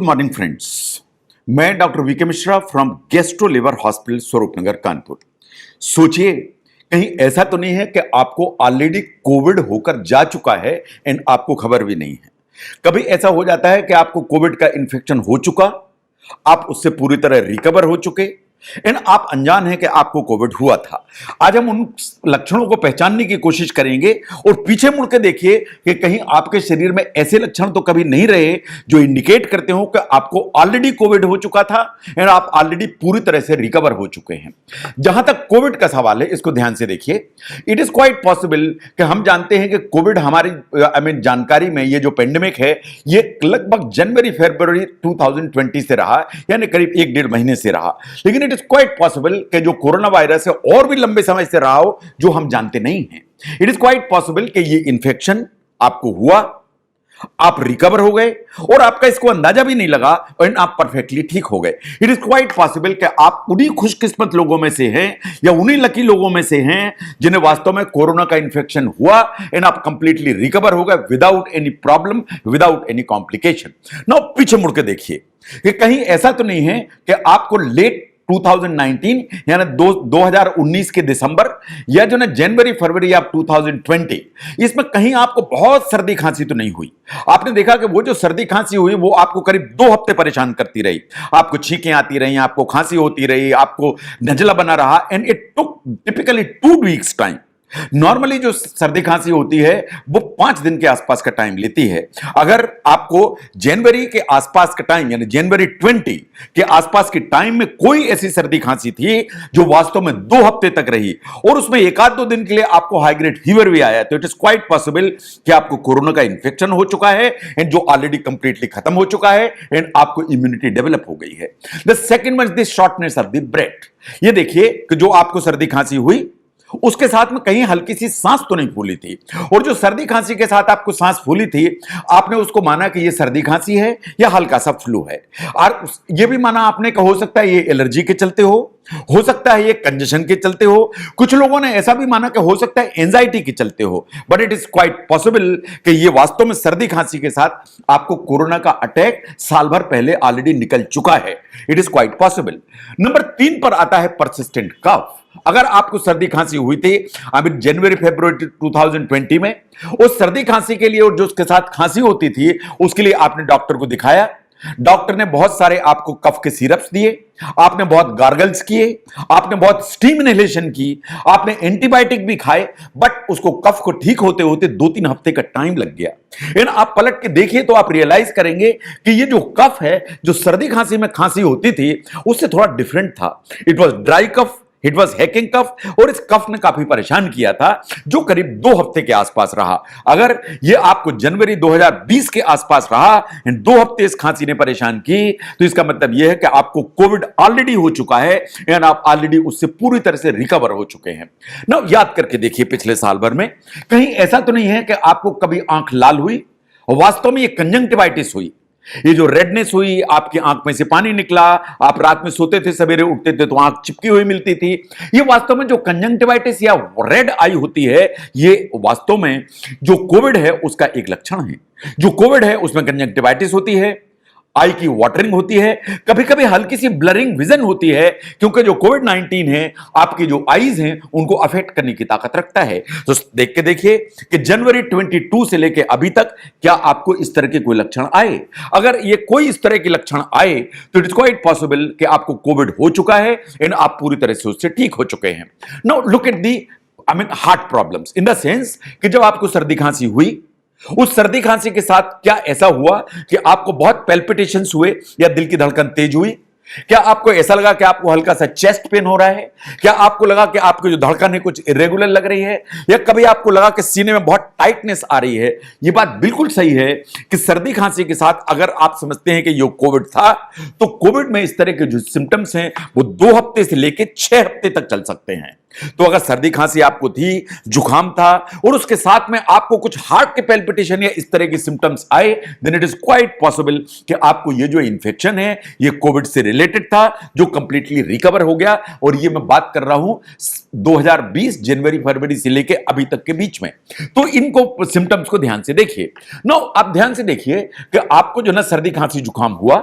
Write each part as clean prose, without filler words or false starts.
Morning friends, मैं doctor V K Mishra from gastro liver hospital Swaroopnagar Kanpur. सोचिए, कहीं ऐसा तो नहीं है कि आपको ऑलरेडी कोविड होकर जा चुका है एंड आपको खबर भी नहीं है। कभी ऐसा हो जाता है कि आपको कोविड का इन्फेक्शन हो चुका, आप उससे पूरी तरह रिकवर हो चुके एंड आप अनजान हैं कि आपको कोविड हुआ था। आज हम उन लक्षणों को पहचानने की कोशिश करेंगे और पीछे मुड़ के देखिए कि कहीं आपके शरीर में ऐसे लक्षण तो कभी नहीं रहे जो इंडिकेट करते हो कि आपको ऑलरेडी कोविड हो चुका था एंड आप ऑलरेडी पूरी तरह से रिकवर हो चुके हैं। जहां तक कोविड का सवाल है, इसको ध्यान से देखिए। इट इज क्वाइट पॉसिबल कि हम जानते हैं कि कोविड हमारी जानकारी में ये जो पेंडेमिक है ये लगभग जनवरी फरवरी 2020 से रहा, यानी करीब 1-1.5 महीने से रहा। लेकिन इट इज क्वाइट पॉसिबल कि जो कोरोना वायरस है और भी लंबे समय से रहा हो जो हम जानते नहीं हैं। इट इज क्वाइट पॉसिबल कि ये इंफेक्शन आपको हुआ, आप रिकवर हो गए और आपका इसको अंदाजा भी नहीं लगा और आप परफेक्टली ठीक हो गए। इट इज क्वाइट पॉसिबल कि आप उन्हीं खुशकिस्मत लोगों में से हैं या उन्हीं लकी लोगों में से हैं जिन्हें वास्तव में कोरोना का इंफेक्शन हुआ एंड आप कंप्लीटली रिकवर हो गए without any problem, without any complication. Now पीछे मुड़ के देखिए कि कहीं ऐसा तो नहीं है कि आपको लेट 2019 यानी 2019 के दिसंबर या जो ना जनवरी फरवरी या 2020 इसमें कहीं आपको बहुत सर्दी खांसी तो नहीं हुई। आपने देखा कि वो जो सर्दी खांसी हुई वो आपको करीब 2 हफ्ते परेशान करती रही, आपको छींकें आती रही, आपको खांसी होती रही, आपको नजला बना रहा and it took typically 2 weeks time. Normally जो सर्दी खांसी होती है वो 5 दिन के आसपास का टाइम लेती है। अगर आपको जनवरी के आसपास का टाइम यानी जनवरी 20 के आसपास के टाइम में कोई ऐसी सर्दी खांसी थी जो वास्तव में 2 हफ्ते तक रही और उसमें 1-2 दिन के लिए आपको हाई ग्रेड फीवर भी आया, तो इट इज क्वाइट पॉसिबल कि आपको कोरोना का इंफेक्शन हो चुका है एंड जो ऑलरेडी कंप्लीटली खत्म हो चुका है एंड आपको इम्यूनिटी डेवलप हो गई है। The second one is the shortness of the breath. ये देखिए कि जो आपको सर्दी खांसी हुई उसके साथ में कहीं हल्की सी सांस तो नहीं फूली थी, और जो सर्दी खांसी के साथ आपको सांस फूली थी आपने उसको माना कि ये सर्दी खांसी है या हल्का सा फ्लू है, और ये भी माना आपने कि हो सकता है ये एलर्जी के चलते हो सकता है ये कंजेशन के चलते हो, कुछ लोगों ने ऐसा भी माना कि हो सकता है एंजाइटी के चलते हो। But it is quite possible कि ये वास्तव में सर्दी खांसी के साथ आपको कोरोना का अटैक साल भर पहले ऑलरेडी निकल चुका है। It is quite possible. Number 3 पर आता है परसिस्टेंट कफ। अगर आपको सर्दी खांसी हुई थी अभी जनवरी फरवरी 2020 में, उस सर्दी खांसी के लिए और जो उसके साथ खांसी होती थी उसके लिए आपने डॉक्टर को दिखाया, डॉक्टर ने बहुत सारे आपको कफ के सिरप्स दिए, आपने बहुत गार्गल्स किए, आपने बहुत स्टीम इनहेलेशन की, आपने एंटीबायोटिक भी खाए, बट उसको कफ को ठीक होते होते 2-3 हफ्ते का टाइम लग गया। इन आप पलट के देखिए तो आप रियलाइज करेंगे कि ये जो कफ है जो सर्दी खांसी में खांसी होती थी उससे थोड़ा डिफरेंट था। It was dry cough, it was hacking cough, और इस कफ ने काफी परेशान किया था जो करीब 2 हफ्ते के आसपास रहा। अगर ये आपको जनवरी 2020 के आसपास रहा एंड 2 हफ्ते इस खांसी ने परेशान की तो इसका मतलब यह है कि आपको कोविड ऑलरेडी हो चुका है एंड आप ऑलरेडी उससे पूरी तरह से रिकवर हो चुके हैं। ना याद करके देखिए पिछले साल भर में कहीं ऐसा तो नहीं है कि आपको कभी आंख लाल हुई, वास्तव में ये कंजंक्टिवाइटिस हुई, ये जो रेडनेस हुई, आपकी आंख में से पानी निकला, आप रात में सोते थे सवेरे उठते थे तो आंख चिपकी हुई मिलती थी, ये वास्तव में जो कंजंक्टिवाइटिस या रेड आई होती है ये वास्तव में जो कोविड है उसका एक लक्षण है। जो कोविड है उसमें कंजंक्टिवाइटिस होती है, आई की वाटरिंग होती है, कभी कभी हल्की सी ब्लरिंग विजन होती है, क्योंकि जो कोविड-19 है आपकी जो आईज हैं उनको अफेक्ट करने की ताकत रखता है। तो देख के देखिए कि जनवरी 22 से लेके अभी तक क्या आपको इस तरह के कोई लक्षण आए। अगर ये कोई इस तरह के लक्षण आए तो इट इज क्वाइट पॉसिबल कि आपको कोविड हो चुका है एंड आप पूरी तरह से उससे ठीक हो चुके हैं। Now look at the heart problems in the sense कि जब आपको सर्दी खांसी हुई उस सर्दी खांसी के साथ क्या ऐसा हुआ कि आपको बहुत पैल्पिटेशंस हुए या दिल की धड़कन तेज हुई? क्या आपको ऐसा लगा कि आपको हल्का सा चेस्ट पेन हो रहा है? क्या आपको लगा कि आपकी जो धड़कन है कुछ इरेगुलर लग रही है? या कभी आपको लगा कि सीने में बहुत टाइटनेस आ रही है? ये बात बिल्कुल सही है कि सर्दी खांसी के साथ अगर आप समझते हैं कि ये कोविड था तो कोविड में इस तरह के जो सिम्टम्स हैं वो 2 हफ्ते से लेकर 6 हफ्ते तक चल सकते हैं। तो अगर सर्दी खांसी आपको थी, जुकाम था और उसके साथ में आपको कुछ हार्ट के पैल्पिटेशन या इस तरह के सिम्टम्स आए, then it is quite possible कि आपको ये जो इन्फेक्शन है ये कोविड से रिलेटेड था, जो कंप्लीटली रिकवर हो गया। और ये मैं बात कर रहा हूं 2020 जनवरी फरवरी से लेके अभी तक के बीच में। तो इनको सिम्टम्स को ध्यान से देखिए। नो, आप ध्यान से देखिए कि आपको जो ना सर्दी खांसी जुकाम हुआ,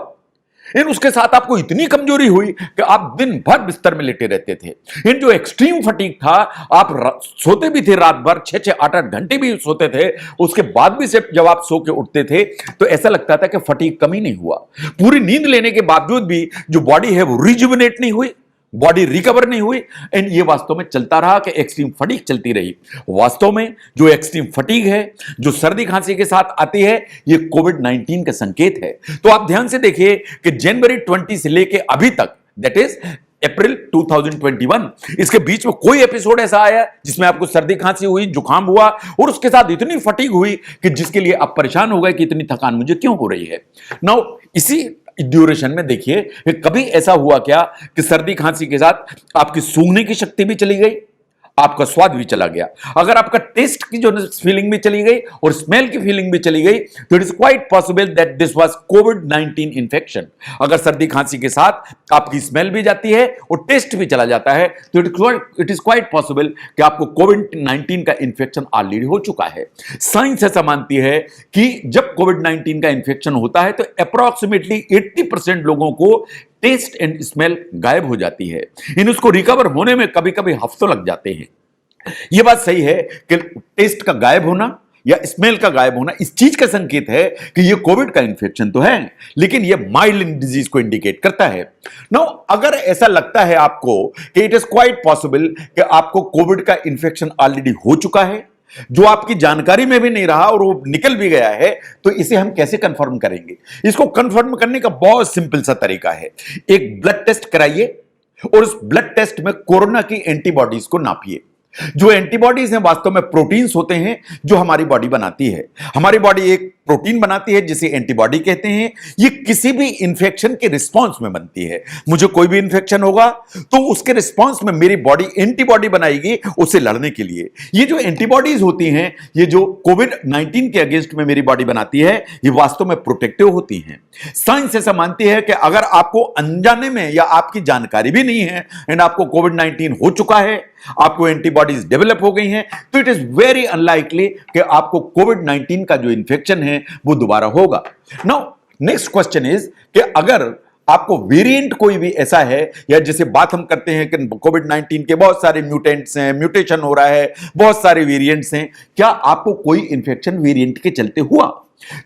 इन उसके साथ आपको इतनी कमजोरी हुई कि आप दिन भर बिस्तर में लेटे रहते थे। इन जो एक्सट्रीम फटीग था, आप सोते भी थे रात भर, 6-6 8-8 घंटे भी सोते थे, उसके बाद भी सिर्फ जब आप सो के उठते थे तो ऐसा लगता था कि फटीग कम ही नहीं हुआ। पूरी नींद लेने के बावजूद भी जो बॉडी है वो रिजुविनेट नहीं हुई, बॉडी रिकवर नहीं हुई। एंड ये वास्तव में चलता रहा कि एक्सट्रीम फटीग चलती रही। वास्तव में जो एक्सट्रीम फटीग है, जो सर्दी खांसी के साथ आती है, ये कोविड-19 का संकेत है। तो आप ध्यान से देखिए कि जनवरी 20 से लेके अभी तक, दैट इज अप्रैल 2021, इसके बीच में कोई एपिसोड ऐसा आया जिसमें आपको सर्दी खांसी हुई, जुकाम हुआ और उसके साथ इतनी फटीग हुई कि जिसके लिए आप परेशान हो गए कि इतनी थकान मुझे क्यों हो रही है। नाउ इसी ड्यूरेशन में देखिए कि कभी ऐसा हुआ क्या कि सर्दी खांसी के साथ आपकी सूंघने की शक्ति भी चली गई, आपका स्वाद भी चला गया, अगर आपका टेस्ट की जो फीलिंग भी चली गई और स्मेल की फीलिंग भी चली गई, तो it is quite possible that this was covid infection. अगर सर्दी खांसी के साथ आपकी स्मेल भी जाती है और टेस्ट भी चला जाता है, तो इट इज क्वाइट पॉसिबल कि आपको कोविड-19 का इंफेक्शन ऑलरेडी हो चुका है। साइंस ऐसा मानती है कि जब कोविड-19 का इंफेक्शन होता है तो अप्रॉक्सीमेटली 80% लोगों को टेस्ट एंड स्मेल गायब हो जाती है। इन उसको रिकवर होने में कभी कभी हफ्तों लग जाते हैं। यह बात सही है कि टेस्ट का गायब होना या स्मेल का गायब होना इस चीज का संकेत है कि यह कोविड का इंफेक्शन तो है, लेकिन यह माइल्ड डिजीज को इंडिकेट करता है। नाउ अगर ऐसा लगता है आपको कि इट इज क्वाइट पॉसिबल कि आपको कोविड का इंफेक्शन ऑलरेडी हो चुका है, जो आपकी जानकारी में भी नहीं रहा और वो निकल भी गया है, तो इसे हम कैसे कंफर्म करेंगे? इसको कंफर्म करने का बहुत सिंपल सा तरीका है। एक ब्लड टेस्ट कराइए और उस ब्लड टेस्ट में कोरोना की एंटीबॉडीज को नापिए। जो एंटीबॉडीज हैं वास्तव में प्रोटीन्स होते हैं जो हमारी बॉडी बनाती है। हमारी बॉडी एक प्रोटीन बनाती है जिसे एंटीबॉडी कहते हैं। ये किसी भी इंफेक्शन के रिस्पांस में बनती है। मुझे कोई भी इंफेक्शन होगा तो उसके रिस्पांस में मेरी बॉडी एंटीबॉडी बनाएगी उससे लड़ने के लिए। ये जो एंटीबॉडीज होती हैं, ये जो कोविड-19 के अगेंस्ट में मेरी बॉडी बनाती है, ये वास्तव में प्रोटेक्टिव होती हैं। साइंस ऐसा मानती है कि अगर आपको अनजाने में या आपकी जानकारी भी नहीं है एंड आपको कोविड-19 हो चुका है, आपको एंटीबॉडीज डेवलप हो गई हैं, तो इट इज वेरी अनलाइकली कि आपको कोविड-19 का जो इंफेक्शन है वो दोबारा होगा। नाउ नेक्स्ट क्वेश्चन इज कि अगर आपको वेरिएंट कोई भी ऐसा है, या जैसे बात हम करते हैं कि कोविड-19 के बहुत सारे म्यूटेंट्स हैं, म्यूटेशन हो रहा है, बहुत सारे वेरिएंट्स हैं, क्या आपको कोई इंफेक्शन वेरिएंट के चलते हुआ?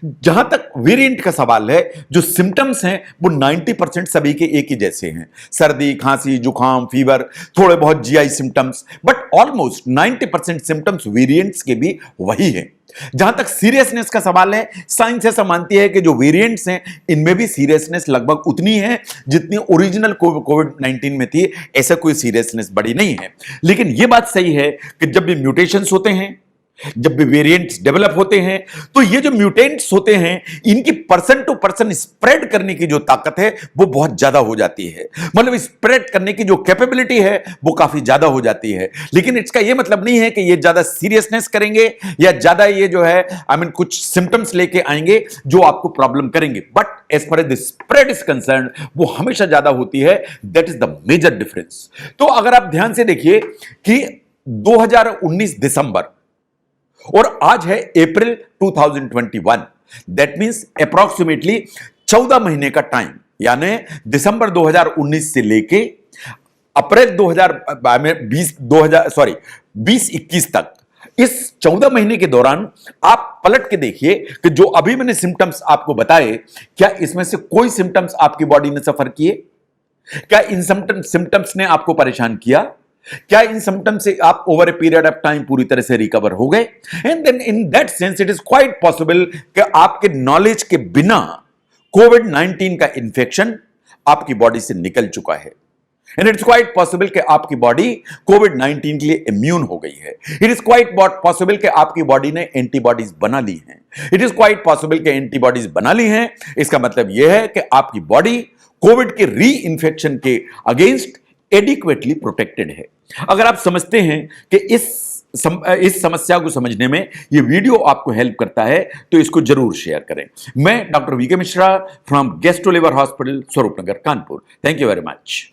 जहां तक वेरिएंट का सवाल है, जो सिम्टम्स हैं वो 90% सभी के एक ही जैसे हैं। सर्दी, खांसी, जुकाम, फीवर, थोड़े बहुत GI symptoms, but almost 90% symptoms variants के भी वही हैं। जहां तक सीरियसनेस का सवाल है, साइंस ऐसा मानती है कि जो वेरिएंट्स हैं इनमें भी सीरियसनेस लगभग उतनी है जितनी ओरिजिनल कोविड-19 में थी। ऐसा कोई सीरियसनेस बड़ी नहीं है। लेकिन यह बात सही है कि जब भी म्यूटेशंस होते हैं, जब भी वेरिएंट्स डेवलप होते हैं, तो ये जो म्यूटेंट्स होते हैं इनकी पर्सन टू पर्सन स्प्रेड करने की जो ताकत है वो बहुत ज्यादा हो जाती है। मतलब स्प्रेड करने की जो कैपेबिलिटी है वो काफी ज्यादा हो जाती है। लेकिन इसका ये मतलब नहीं है कि ये ज्यादा सीरियसनेस करेंगे या ज्यादा ये जो है कुछ सिम्टम्स लेके आएंगे जो आपको प्रॉब्लम करेंगे। But as far as the spread is concern, वो हमेशा ज्यादा होती है। That is the major difference. तो अगर आप ध्यान से देखिए कि 2019 दिसंबर और आज है अप्रैल 2021, दैट मींस अप्रॉक्सीमेटली 14 महीने का टाइम, यानी दिसंबर 2019 से लेके अप्रैल 2021 तक, इस 14 महीने के दौरान आप पलट के देखिए कि जो अभी मैंने सिम्टम्स आपको बताए, क्या इसमें से कोई सिम्टम्स आपकी बॉडी ने सफर किए? क्या इन सिम्टम्स ने आपको परेशान किया? क्या इन सिम्टम्स से आप over a period of time पूरी तरह से रिकवर हो गए? And then in that sense it is quite possible कि आपके नॉलेज के बिना कोविड-19 का इंफेक्शन आपकी बॉडी से निकल चुका है। एंड इट्स क्वाइट पॉसिबल कि आपकी बॉडी कोविड-19 के लिए इम्यून हो गई है। इट इज क्वाइट पॉसिबल कि आपकी बॉडी ने एंटीबॉडीज बना ली हैं। इट इज क्वाइट पॉसिबल कि एंटीबॉडीज बना ली हैं। इसका मतलब यह है कि आपकी बॉडी कोविड के री इंफेक्शन के अगेंस्ट एडिक्वेटली प्रोटेक्टेड है। अगर आप समझते हैं कि इस समस्या को समझने में यह वीडियो आपको हेल्प करता है तो इसको जरूर शेयर करें। मैं doctor V K Mishra from gastro liver hospital, Swaroopnagar, Kanpur. Thank you very much.